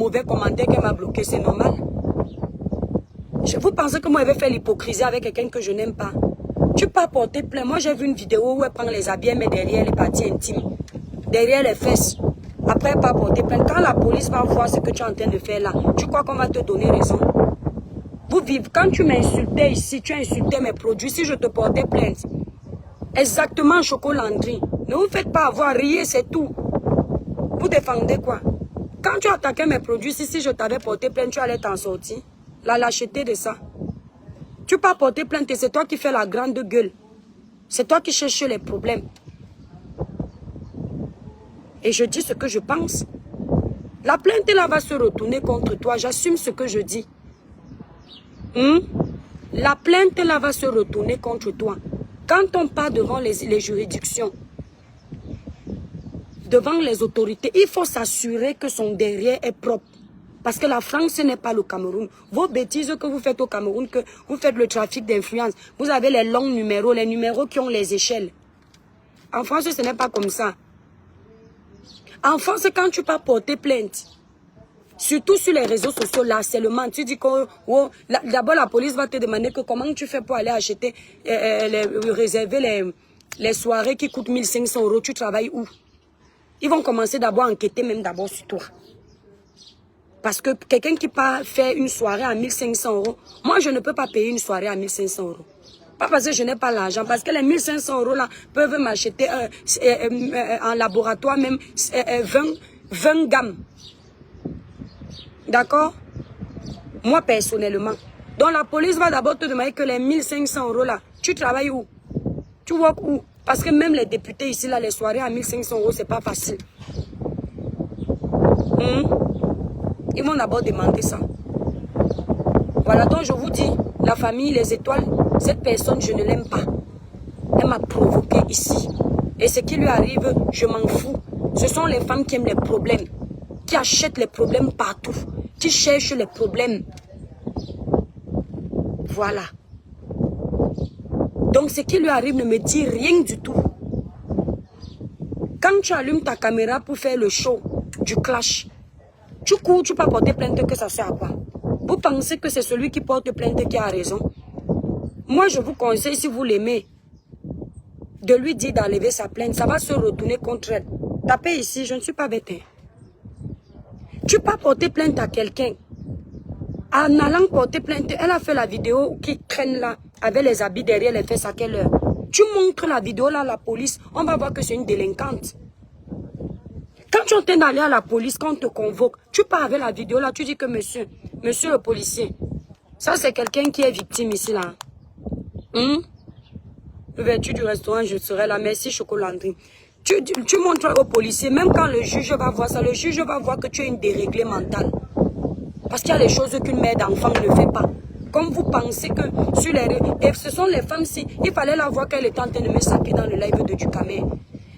mauvais commentaires qu'elle m'a bloqué, c'est normal. Vous pensez que moi, je vais faire l'hypocrisie avec quelqu'un que je n'aime pas? Tu peux porter plainte. Moi, j'ai vu une vidéo où elle prend les habits, elle met derrière les parties intimes, derrière les fesses. Après, elle pas porter plainte. Quand la police va voir ce que tu es en train de faire là, tu crois qu'on va te donner raison? Vous vivez. Quand tu m'insultais ici, tu as insulté mes produits. Si je te portais plainte, exactement, Chocolandry. Ne vous faites pas avoir, riez, c'est tout. Vous défendez quoi? Quand tu attaquais mes produits, si je t'avais porté plainte, tu allais t'en sortir. La lâcheté de ça. Tu peux porter plainte et c'est toi qui fais la grande gueule. C'est toi qui cherches les problèmes. Et je dis ce que je pense. La plainte là va se retourner contre toi. J'assume ce que je dis. La plainte là va se retourner contre toi. Quand on part devant les juridictions, devant les autorités, il faut s'assurer que son derrière est propre. Parce que la France, ce n'est pas le Cameroun. Vos bêtises que vous faites au Cameroun, que vous faites le trafic d'influence, vous avez les longs numéros, les numéros qui ont les échelles. En France, ce n'est pas comme ça. En France, quand tu peux porter plainte, surtout sur les réseaux sociaux, là, c'est le man. Tu dis que d'abord la police va te demander que comment tu fais pour aller acheter, réserver les soirées qui coûtent 1500 €. Tu travailles où? Ils vont commencer d'abord à enquêter même d'abord sur toi. Parce que quelqu'un qui part faire une soirée à 1500 €, moi je ne peux pas payer une soirée à 1500 €. Pas parce que je n'ai pas l'argent, parce que les 1500 € là peuvent m'acheter en laboratoire même 20 gammes. D'accord? Moi personnellement. Donc la police va d'abord te demander que les 1500 € là, tu travailles où? Tu work où? Parce que même les députés ici, là, les soirées à 1500 €, c'est pas facile. Ils vont d'abord demander ça. Voilà, donc je vous dis, la famille, les étoiles, cette personne, je ne l'aime pas. Elle m'a provoqué ici. Et ce qui lui arrive, je m'en fous. Ce sont les femmes qui aiment les problèmes, qui achètent les problèmes partout, qui cherchent les problèmes. Voilà. Donc ce qui lui arrive ne me dit rien du tout. Quand tu allumes ta caméra pour faire le show du clash, tu cours, tu peux porter plainte, que ça sert à quoi? Vous pensez que c'est celui qui porte plainte qui a raison? Moi, je vous conseille, si vous l'aimez, de lui dire d'enlever sa plainte. Ça va se retourner contre elle. Tapez ici, je ne suis pas bête. Tu peux porter plainte à quelqu'un. En allant porter plainte, elle a fait la vidéo qui traîne là, avec les habits derrière les fesses à quelle heure? Tu montres la vidéo là à la police, on va voir que c'est une délinquante. Quand tu es en train d'aller à la police, quand on te convoque, tu pars avec la vidéo là, tu dis que monsieur le policier, ça c'est quelqu'un qui est victime ici là. L'ouverture du restaurant, je serai là, merci Chocolandry. Tu montres au policier, même quand le juge va voir ça, le juge va voir que tu es une déréglée mentale. Parce qu'il y a des choses qu'une mère d'enfant ne fait pas. Comme vous pensez que sur les... Et ce sont les femmes, si il fallait la voir qu'elle était en train de me saquer dans le live de Ducamé.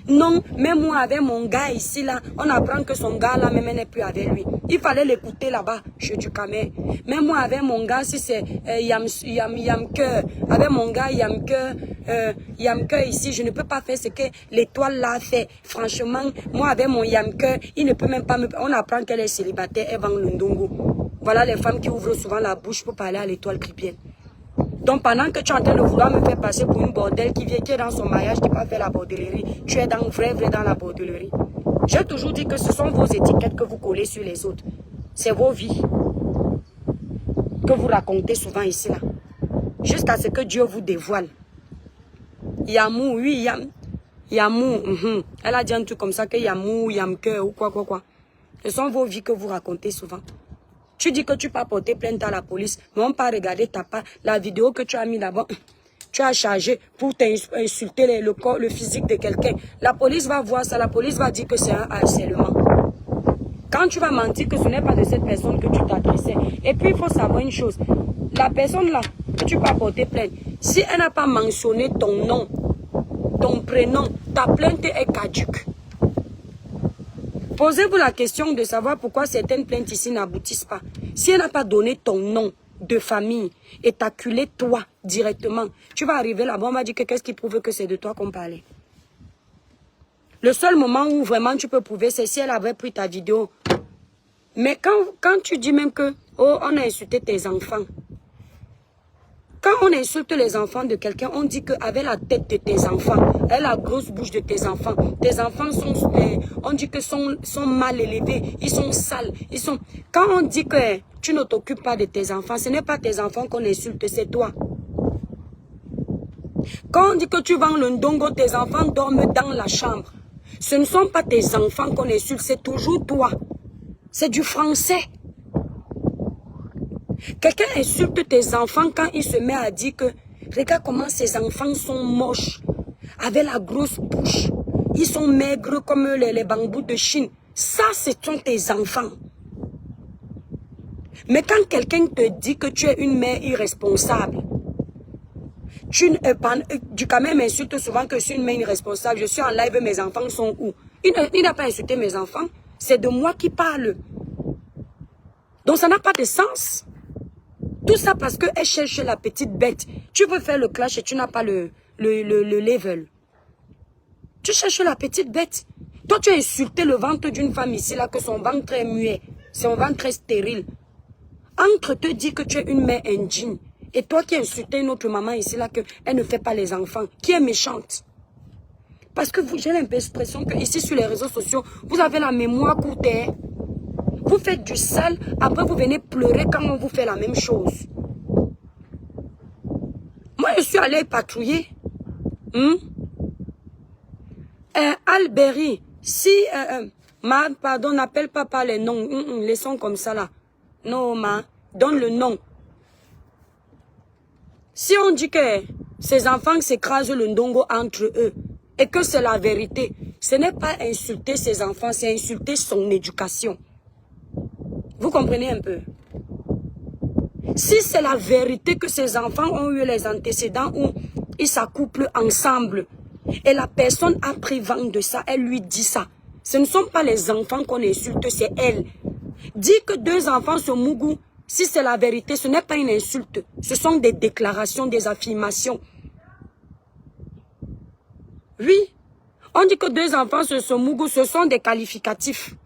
Non, même moi avec mon gars ici là, on apprend que son gars là même n'est plus avec lui. Il fallait l'écouter là-bas chez Ducamé. Même moi avec mon gars, si c'est Yamke, avec mon gars Yamke ici, je ne peux pas faire ce que l'étoile là fait. Franchement, moi avec mon Yamke, il ne peut même pas me... On apprend qu'elle est célibataire, elle vend le ndongo. Voilà les femmes qui ouvrent souvent la bouche pour parler à l'étoile cripienne. Donc pendant que tu es en train de vouloir me faire passer pour une bordelle qui est dans son mariage, qui va faire la bordellerie, tu es vrai dans la bordellerie. J'ai toujours dit que ce sont vos étiquettes que vous collez sur les autres. C'est vos vies que vous racontez souvent ici là. Jusqu'à ce que Dieu vous dévoile. Yamou, oui, Yamou. Elle a dit un truc comme ça que Yamou, Yamke ou quoi. Ce sont vos vies que vous racontez souvent. Tu dis que tu peux porter plainte à la police, mais on peut regarder ta part, la vidéo que tu as mis là-bas. Tu as chargé pour t'insulter le physique de quelqu'un. La police va voir ça, la police va dire que c'est un harcèlement. Quand tu vas mentir que ce n'est pas de cette personne que tu t'adressais. Et puis il faut savoir une chose. La personne là, que tu peux porter plainte, si elle n'a pas mentionné ton nom, ton prénom, ta plainte est caduque. Posez-vous la question de savoir pourquoi certaines plaintes ici n'aboutissent pas. Si elle n'a pas donné ton nom de famille et t'acculé toi directement, tu vas arriver là-bas, on va dire que qu'est-ce qui prouve que c'est de toi qu'on parlait. Le seul moment où vraiment tu peux prouver, c'est si elle avait pris ta vidéo, Mais quand tu dis même que, oh, on a insulté tes enfants. Quand on insulte les enfants de quelqu'un, on dit qu'avec la tête de tes enfants, avec la grosse bouche de tes enfants sont, on dit que sont mal élevés, ils sont sales, ils sont... Quand on dit que tu ne t'occupes pas de tes enfants, ce n'est pas tes enfants qu'on insulte, c'est toi. Quand on dit que tu vends le ndongo, tes enfants dorment dans la chambre. Ce ne sont pas tes enfants qu'on insulte, c'est toujours toi. C'est du français. Quelqu'un insulte tes enfants quand il se met à dire que regarde comment ces enfants sont moches, avec la grosse bouche. Ils sont maigres comme les bambous de Chine. Ça, ce sont tes enfants. Mais quand quelqu'un te dit que tu es une mère irresponsable, tu quand même insultes souvent que je suis une mère irresponsable. Je suis en live, mes enfants sont où? Il n'a pas insulté mes enfants. C'est de moi qui parle. Donc ça n'a pas de sens. Tout ça parce qu'elle cherche la petite bête. Tu veux faire le clash et tu n'as pas le level. Tu cherches la petite bête. Toi, tu as insulté le ventre d'une femme ici, là, que son ventre est muet. Son ventre est stérile. Entre te dire que tu es une mère indigne. Et toi qui as insulté une autre maman ici, là, qu'elle ne fait pas les enfants. Qui est méchante? Parce que j'ai l'impression que ici, sur les réseaux sociaux, vous avez la mémoire courte. Vous faites du sale, après vous venez pleurer quand on vous fait la même chose. Moi, je suis allée patrouiller. Alberi, si... pardon, n'appelle pas par les noms. Laissons comme ça là. Non, donne le nom. Si on dit que ces enfants s'écrasent le ndongo entre eux et que c'est la vérité, ce n'est pas insulter ses enfants, c'est insulter son éducation. Vous comprenez un peu? Si c'est la vérité que ces enfants ont eu les antécédents où ils s'accouplent ensemble et la personne a pris vent de ça, elle lui dit ça. Ce ne sont pas les enfants qu'on insulte, c'est elle. Dire que deux enfants se mougou, si c'est la vérité, ce n'est pas une insulte. Ce sont des déclarations, des affirmations. Oui, on dit que deux enfants se mougou, ce sont des qualificatifs.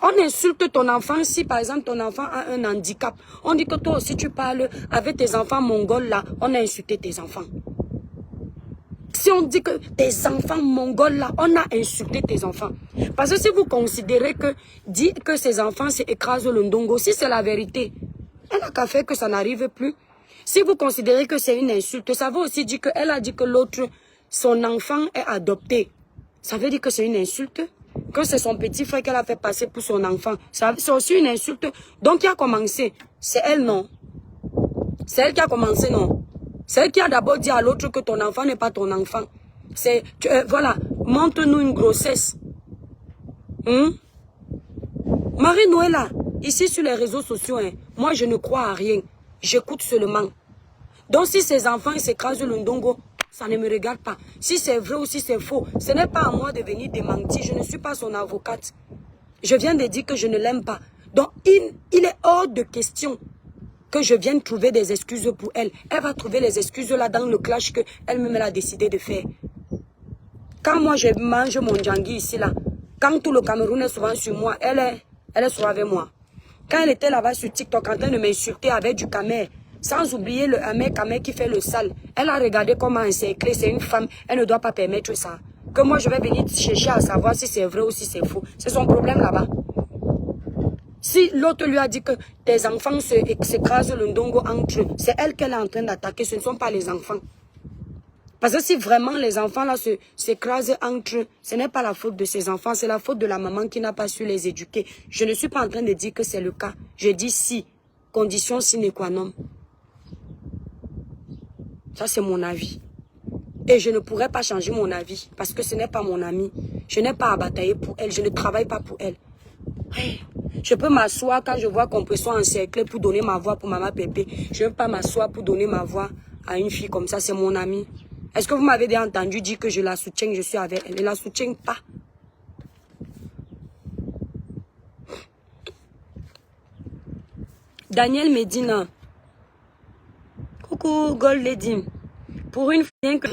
On insulte ton enfant si, par exemple, ton enfant a un handicap. On dit que toi aussi, tu parles avec tes enfants mongols là. On a insulté tes enfants. Si on dit que tes enfants mongols là, on a insulté tes enfants. Parce que si vous considérez que dire que ces enfants s'écrasent le ndongo, si c'est la vérité, elle n'a qu'à faire que ça n'arrive plus. Si vous considérez que c'est une insulte, ça veut aussi dire qu'elle a dit que l'autre, son enfant est adopté. Ça veut dire que c'est une insulte. Que c'est son petit frère qu'elle a fait passer pour son enfant. C'est aussi une insulte. Donc, qui a commencé? C'est elle, non? C'est elle qui a commencé, non? C'est elle qui a d'abord dit à l'autre que ton enfant n'est pas ton enfant. Voilà, montre-nous une grossesse. Marie-Noëlla, ici sur les réseaux sociaux, moi je ne crois à rien. J'écoute seulement. Donc, si ces enfants s'écrasent le ndongo, ça ne me regarde pas. Si c'est vrai ou si c'est faux, ce n'est pas à moi de venir démentir. Je ne suis pas son avocate. Je viens de dire que je ne l'aime pas. Donc, il est hors de question que je vienne trouver des excuses pour elle. Elle va trouver les excuses là dans le clash qu'elle-même a décidé de faire. Quand moi je mange mon djangui ici là, quand tout le Cameroun est souvent sur moi, elle est souvent avec moi. Quand elle était là-bas sur TikTok en train de m'insulter avec du camel, sans oublier le camel qui fait le sale, elle a regardé comment encercler, c'est une femme, elle ne doit pas permettre ça. Que moi je vais venir chercher à savoir si c'est vrai ou si c'est faux. C'est son problème là-bas. Si l'autre lui a dit que tes enfants s'écrasent le ndongo entre eux, c'est elle qu'elle est en train d'attaquer, ce ne sont pas les enfants. Parce que si vraiment les enfants là s'écrasent entre eux, ce n'est pas la faute de ces enfants, c'est la faute de la maman qui n'a pas su les éduquer. Je ne suis pas en train de dire que c'est le cas. Je dis si, condition sine qua non. Ça c'est mon avis. Et je ne pourrais pas changer mon avis parce que ce n'est pas mon amie. Je n'ai pas à batailler pour elle, je ne travaille pas pour elle. Je peux m'asseoir quand je vois qu'on peut soit encerclé pour donner ma voix pour Maman Pépé. Je ne veux pas m'asseoir pour donner ma voix à une fille comme ça, c'est mon amie. Est-ce que vous m'avez déjà entendu dire que je la soutiens, que je suis avec elle? Je ne la soutiens pas. Daniel Medina. Coucou Gold Lady. Pour une fille que...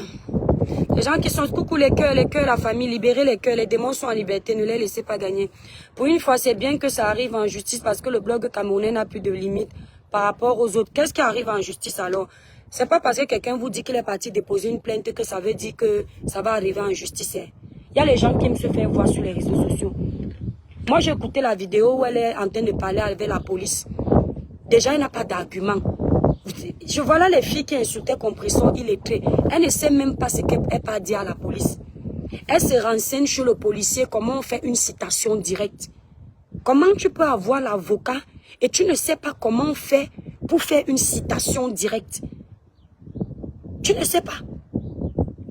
Les gens qui sont coucou les cœurs, la famille, libérez les cœurs, les démons sont en liberté, ne les laissez pas gagner. Pour une fois, c'est bien que ça arrive en justice parce que le blog camerounais n'a plus de limite par rapport aux autres. Qu'est-ce qui arrive en justice alors? C'est pas parce que quelqu'un vous dit qu'il est parti déposer une plainte que ça veut dire que ça va arriver en justice. Il y a les gens qui aiment se faire voir sur les réseaux sociaux. Moi, j'ai écouté la vidéo où elle est en train de parler avec la police. Déjà, elle n'a pas d'argument. Je vois là les filles qui insultaient Compression illettré. Elle ne sait même pas ce qu'elle peut dire à la police. Elle se renseigne chez le policier comment on fait une citation directe. Comment tu peux avoir l'avocat et tu ne sais pas comment on fait pour faire une citation directe. Tu ne sais pas.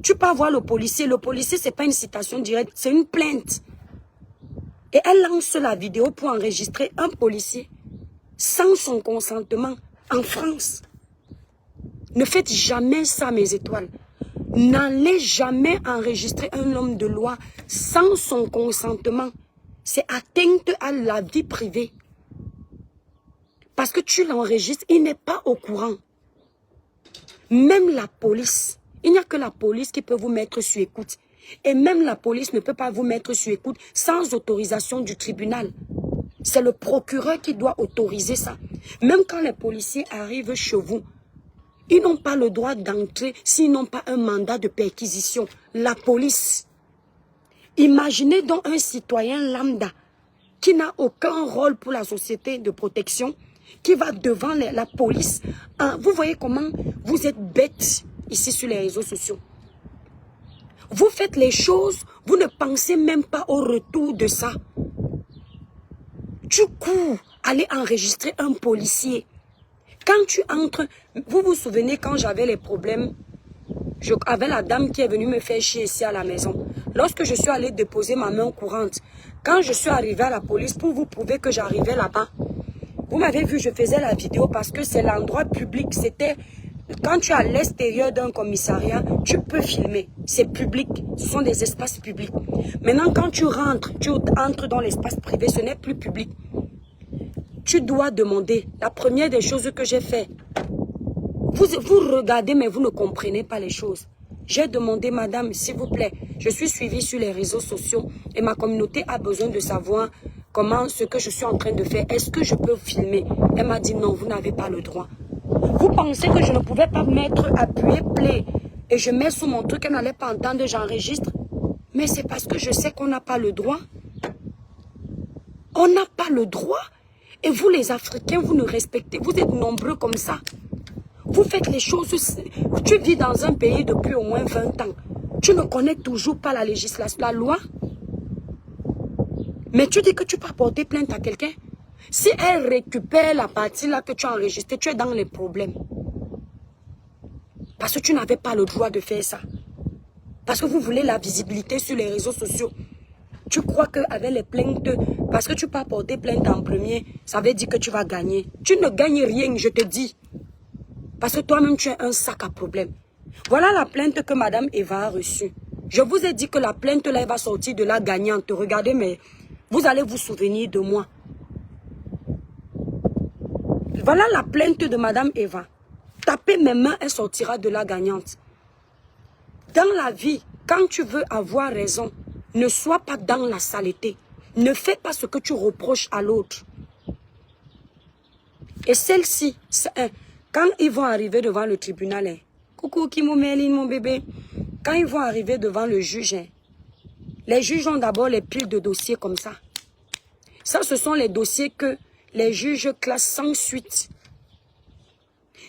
Tu peux avoir le policier. Le policier, ce n'est pas une citation directe, c'est une plainte. Et elle lance la vidéo pour enregistrer un policier sans son consentement en France. Ne faites jamais ça, mes étoiles. N'allez jamais enregistrer un homme de loi sans son consentement. C'est atteinte à la vie privée. Parce que tu l'enregistres, il n'est pas au courant. Même la police, il n'y a que la police qui peut vous mettre sur écoute. Et même la police ne peut pas vous mettre sur écoute sans autorisation du tribunal. C'est le procureur qui doit autoriser ça. Même quand les policiers arrivent chez vous, ils n'ont pas le droit d'entrer s'ils n'ont pas un mandat de perquisition. La police. Imaginez donc un citoyen lambda qui n'a aucun rôle pour la société de protection, qui va devant la police. Vous voyez comment vous êtes bête ici sur les réseaux sociaux. Vous faites les choses, vous ne pensez même pas au retour de ça. Tu cours aller enregistrer un policier. Quand tu entres, vous vous souvenez quand j'avais les problèmes, avec la dame qui est venue me faire chier ici à la maison. Lorsque je suis allée déposer ma main courante, quand je suis arrivée à la police pour vous prouver que j'arrivais là-bas, vous m'avez vu, je faisais la vidéo parce que c'est l'endroit public. C'était quand tu es à l'extérieur d'un commissariat, tu peux filmer. C'est public, ce sont des espaces publics. Maintenant, quand tu entres dans l'espace privé, ce n'est plus public. Tu dois demander. La première des choses que j'ai fait, vous regardez mais vous ne comprenez pas les choses. J'ai demandé, madame, s'il vous plaît, je suis suivie sur les réseaux sociaux et ma communauté a besoin de savoir comment ce que je suis en train de faire, est-ce que je peux filmer? Elle m'a dit non, vous n'avez pas le droit. Vous pensez que je ne pouvais pas mettre appuyer play et je mets sous mon truc, elle n'allait pas entendre, j'enregistre? Mais c'est parce que je sais qu'on n'a pas le droit. On n'a pas le droit. Et vous les Africains, vous nous respectez. Vous êtes nombreux comme ça. Vous faites les choses. Tu vis dans un pays depuis au moins 20 ans. Tu ne connais toujours pas la législation, la loi. Mais tu dis que tu peux porter plainte à quelqu'un. Si elle récupère la partie là que tu as enregistrée, tu es dans les problèmes. Parce que tu n'avais pas le droit de faire ça. Parce que vous voulez la visibilité sur les réseaux sociaux. Tu crois qu'avec les plaintes, parce que tu peux porter plainte en premier, ça veut dire que tu vas gagner. Tu ne gagnes rien, je te dis. Parce que toi-même, tu es un sac à problème. Voilà la plainte que Madame Eva a reçue. Je vous ai dit que la plainte là, elle va sortir de là gagnante. Regardez, mais vous allez vous souvenir de moi. Voilà la plainte de Madame Eva. Tapez mes mains, elle sortira de là gagnante. Dans la vie, quand tu veux avoir raison, ne sois pas dans la saleté. Ne fais pas ce que tu reproches à l'autre. Et celle-ci, quand ils vont arriver devant le tribunal, coucou Kimouméline, mon bébé, quand ils vont arriver devant le juge, les juges ont d'abord les piles de dossiers comme ça. Ça, ce sont les dossiers que les juges classent sans suite.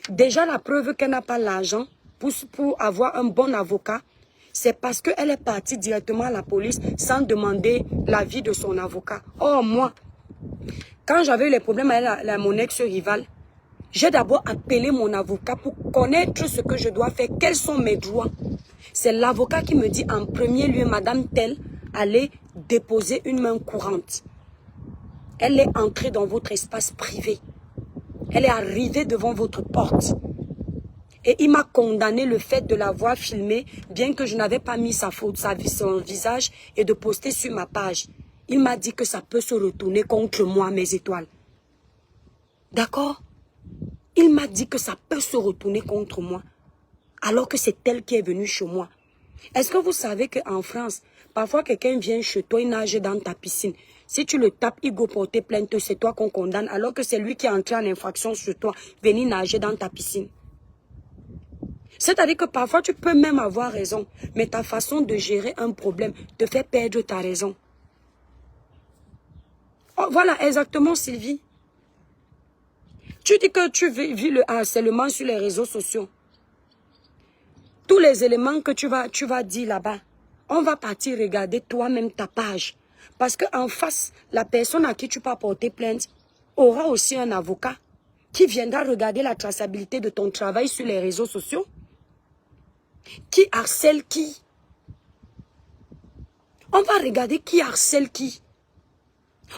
Déjà, la preuve qu'elle n'a pas l'argent pour avoir un bon avocat, c'est parce qu'elle est partie directement à la police sans demander l'avis de son avocat. Or, moi, quand j'avais eu les problèmes avec mon ex-rival, j'ai d'abord appelé mon avocat pour connaître ce que je dois faire, quels sont mes droits. C'est l'avocat qui me dit en premier lieu, Madame telle, allez déposer une main courante. Elle est entrée dans votre espace privé. Elle est arrivée devant votre porte. Et il m'a condamné le fait de l'avoir filmé, bien que je n'avais pas mis son visage et de poster sur ma page. Il m'a dit que ça peut se retourner contre moi, mes étoiles. D'accord? Il m'a dit que ça peut se retourner contre moi. Alors que c'est elle qui est venue chez moi. Est-ce que vous savez qu'en France, parfois quelqu'un vient chez toi, il nage dans ta piscine. Si tu le tapes, il go porter plainte, c'est toi qu'on condamne, alors que c'est lui qui est entré en infraction sur toi, venir nager dans ta piscine. C'est-à-dire que parfois tu peux même avoir raison, mais ta façon de gérer un problème te fait perdre ta raison. Oh, voilà, exactement, Sylvie. Tu dis que tu vis le harcèlement sur les réseaux sociaux. Tous les éléments que tu vas dire là-bas, on va partir regarder toi-même ta page. Parce qu'en face, la personne à qui tu peux porter plainte aura aussi un avocat qui viendra regarder la traçabilité de ton travail sur les réseaux sociaux. Qui harcèle qui? On va regarder qui harcèle qui.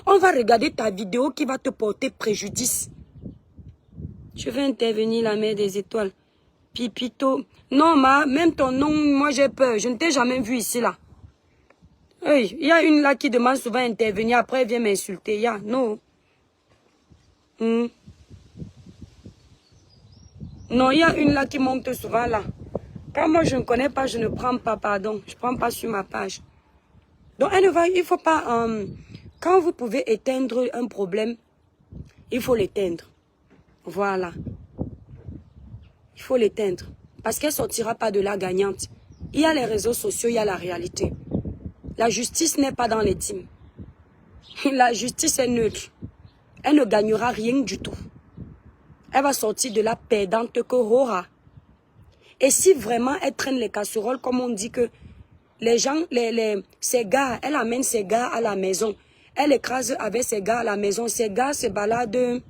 On va regarder ta vidéo qui va te porter préjudice. Je vais intervenir, la mère des étoiles. Pipito. Non, même ton nom, moi j'ai peur. Je ne t'ai jamais vu ici, là. Oui, il y a une là qui demande souvent intervenir. Après, elle vient m'insulter. Il y a, non. Non, il y a une là qui monte souvent, là. Quand moi, je ne connais pas, je ne prends pas, pardon. Je ne prends pas sur ma page. Donc, il ne faut pas... quand vous pouvez éteindre un problème, il faut l'éteindre. Voilà. Il faut l'éteindre. Parce qu'elle ne sortira pas de là gagnante. Il y a les réseaux sociaux, il y a la réalité. La justice n'est pas dans les teams. La justice est neutre. Elle ne gagnera rien du tout. Elle va sortir de là perdante que aura. Et si vraiment elle traîne les casseroles, comme on dit que les gens, ces gars, elle amène ces gars à la maison. Elle écrase avec ces gars à la maison. Ces gars se baladent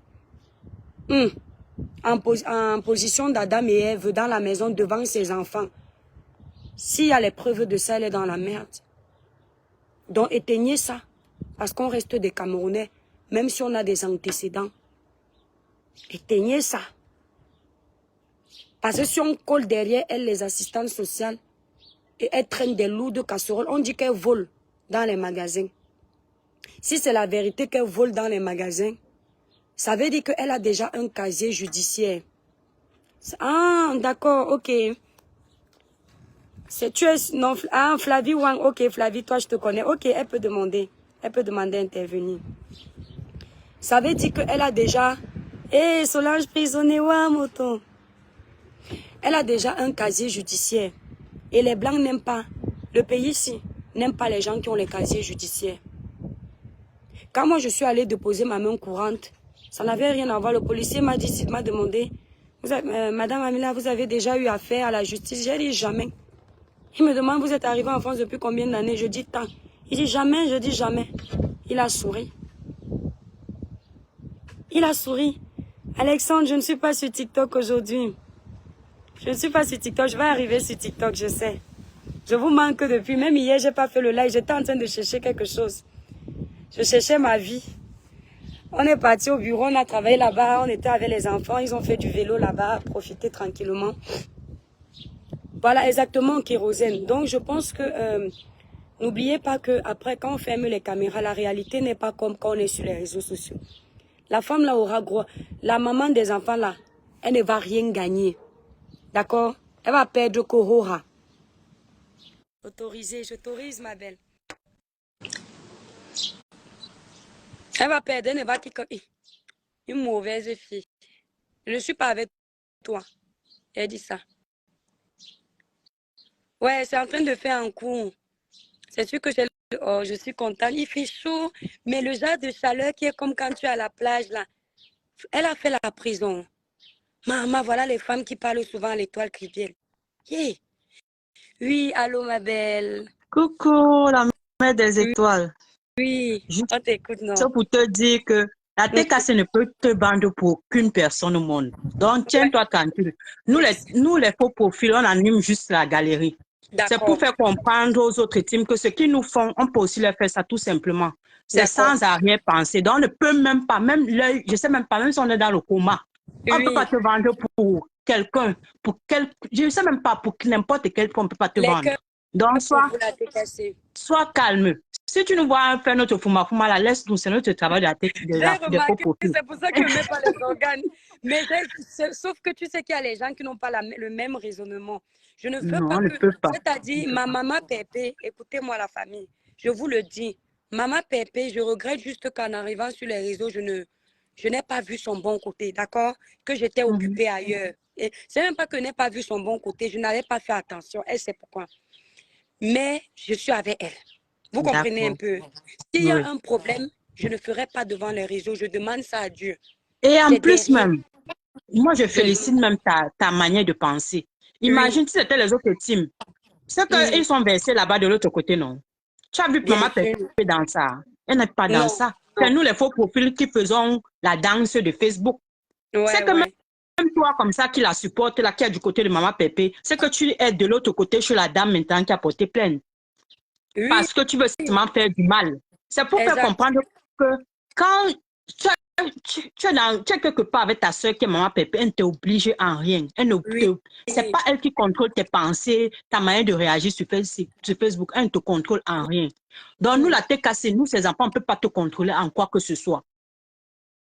en position d'Adam et Ève dans la maison devant ses enfants. S'il y a les preuves de ça, elle est dans la merde. Donc éteignez ça. Parce qu'on reste des Camerounais, même si on a des antécédents. Éteignez ça. Parce que si on colle derrière elle les assistantes sociales et elle traîne des lourdes casseroles, on dit qu'elle vole dans les magasins. Si c'est la vérité qu'elle vole dans les magasins, ça veut dire qu'elle a déjà un casier judiciaire. Ah, d'accord, ok. Tu es, non, ah, Flavie Wang, ok, Flavie, toi je te connais. Ok, elle peut demander d'intervenir. Ça veut dire qu'elle a déjà... Eh, Solange prisonnier, wa moto. Elle a déjà un casier judiciaire. Et les Blancs n'aiment pas, le pays ici, n'aime pas les gens qui ont les casiers judiciaires. Quand moi je suis allée déposer ma main courante, ça n'avait rien à voir. Le policier m'a demandé, Madame Amila, vous avez déjà eu affaire à la justice? J'ai dit jamais. Il me demande, vous êtes arrivé en France depuis combien d'années? Je dis tant. Il dit jamais, je dis jamais. Il a souri. Il a souri. Alexandre, je ne suis pas sur TikTok aujourd'hui. Je ne suis pas sur TikTok. Je vais arriver sur TikTok, je sais. Je vous manque depuis. Même hier, je n'ai pas fait le live. J'étais en train de chercher quelque chose. Je cherchais ma vie. On est parti au bureau, on a travaillé là-bas. On était avec les enfants. Ils ont fait du vélo là-bas, profiter tranquillement. Voilà exactement, Kérosène. Donc, je pense que... n'oubliez pas que après quand on ferme les caméras, la réalité n'est pas comme quand on est sur les réseaux sociaux. La femme là aura gros. La maman des enfants là, elle ne va rien gagner. D'accord? Elle va perdre Kohora. Autorisé, j'autorise ma belle. Elle va perdre, elle ne va qu'être une mauvaise fille. Je ne suis pas avec toi. Elle dit ça. Ouais, c'est en train de faire un coup. C'est sûr que oh, je suis contente. Il fait chaud, mais le genre de chaleur qui est comme quand tu es à la plage là. Elle a fait la prison. Maman, voilà les femmes qui parlent souvent à l'étoile Cribiel. Yeah. Oui, allô ma belle. Coucou, la mère des étoiles. Oui, Juste on t'écoute, non? pour te dire que la TKC ne peut te vendre pour aucune personne au monde. Donc, tiens-toi tranquille. Nous, les faux profils, on anime juste la galerie. C'est pour faire comprendre aux autres teams que ce qu'ils nous font, on peut aussi leur faire ça tout simplement. C'est sans arrière-pensée. Donc, on ne peut même pas, même l'œil, je sais même pas, même si on est dans le coma, on ne peut pas te vendre pour quelqu'un, je ne sais même pas, pour n'importe quel point, on ne peut pas te vendre. Donc, sois calme. Si tu nous vois faire notre fuma, là, laisse-nous, c'est notre travail de la tête J'ai remarqué, c'est pour ça que je ne mets pas les organes. Mais sauf que tu sais qu'il y a les gens qui n'ont pas le même raisonnement. Je ne veux non, pas on ne que... peut pas. C'est-à-dire, ma maman Pépé, écoutez-moi la famille, je vous le dis, maman Pépé, je regrette juste qu'en arrivant sur les réseaux, je n'ai pas vu son bon côté, d'accord? Que j'étais occupée ailleurs. Et c'est même pas que je n'ai pas vu son bon côté, je n'avais pas fait attention, elle sait pourquoi. Mais je suis avec elle. Vous comprenez un peu? S'il y a un problème, je ne ferai pas devant les réseaux. Je demande ça à Dieu. Et en plus même, moi je félicite même ta manière de penser. Imagine si c'était les autres teams. C'est qu'ils sont versés là-bas de l'autre côté, non? Tu as vu que maman Pépé dans ça. Elle n'est pas dans ça. C'est nous les faux profils qui faisons la danse de Facebook. C'est que même toi comme ça qui la supporte, là, qui est du côté de maman Pépé, c'est que tu es de l'autre côté chez la dame maintenant qui a porté plainte. Parce que tu veux seulement faire du mal. C'est pour faire comprendre que quand tu es quelque part avec ta soeur qui est maman Pépé, elle ne t'oblige en rien. C'est pas elle qui contrôle tes pensées, ta manière de réagir sur Facebook. Elle ne te contrôle en rien. Donc, nous, la tête cassée, nous, ces enfants, on ne peut pas te contrôler en quoi que ce soit.